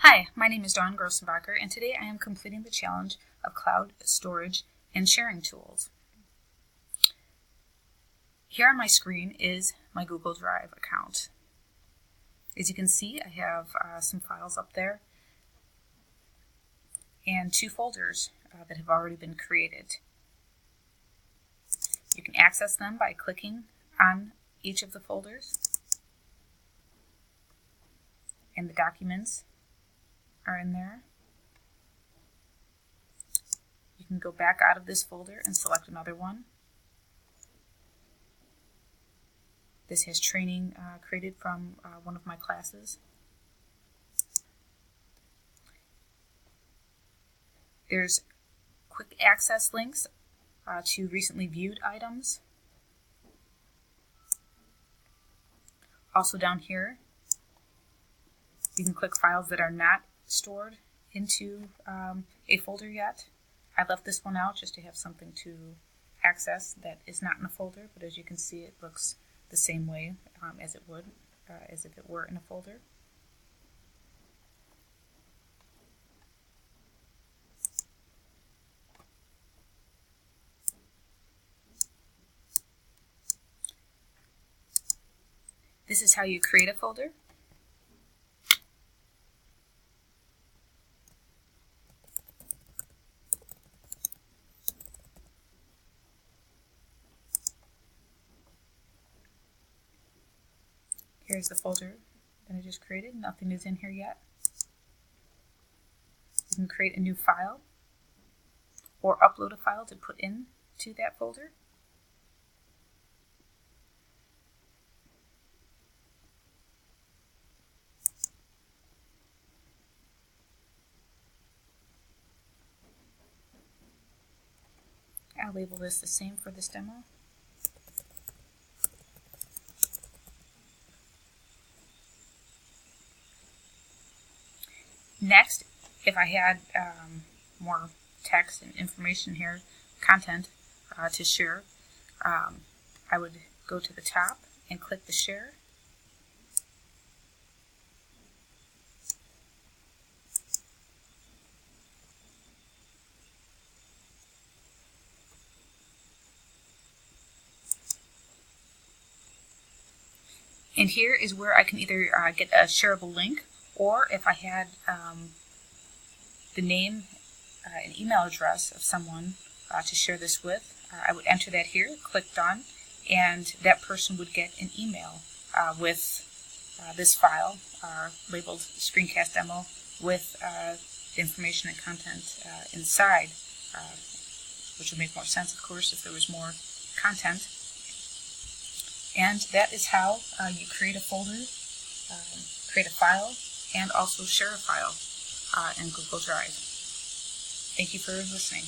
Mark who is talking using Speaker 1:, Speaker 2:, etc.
Speaker 1: Hi, my name is Dawn Grossenbacher, and today I am completing the challenge of cloud storage and sharing tools. Here on my screen is my Google Drive account. As you can see, I have some files up there and two folders that have already been created. You can access them by clicking on each of the folders, and the documents are in there. You can go back out of this folder and select another one. This has training created from one of my classes. There's quick access links to recently viewed items. Also down here, you can click files that are not stored into a folder yet. I left this one out just to have something to access that is not in a folder, but as you can see, it looks the same way as it would, as if it were in a folder. This is how you create a folder. Here's the folder that I just created. Nothing is in here yet. You can create a new file or upload a file to put into that folder. I'll label this the same for this demo. Next, if I had more text and information here, content to share, I would go to the top and click the share. And here is where I can either get a shareable link, or if I had the name and email address of someone to share this with, I would enter that here, click done, and that person would get an email with this file labeled Screencast Demo with the information and content inside, which would make more sense, of course, if there was more content. And that is how you create a folder, create a file, and also share a file in Google Drive. Thank you for listening.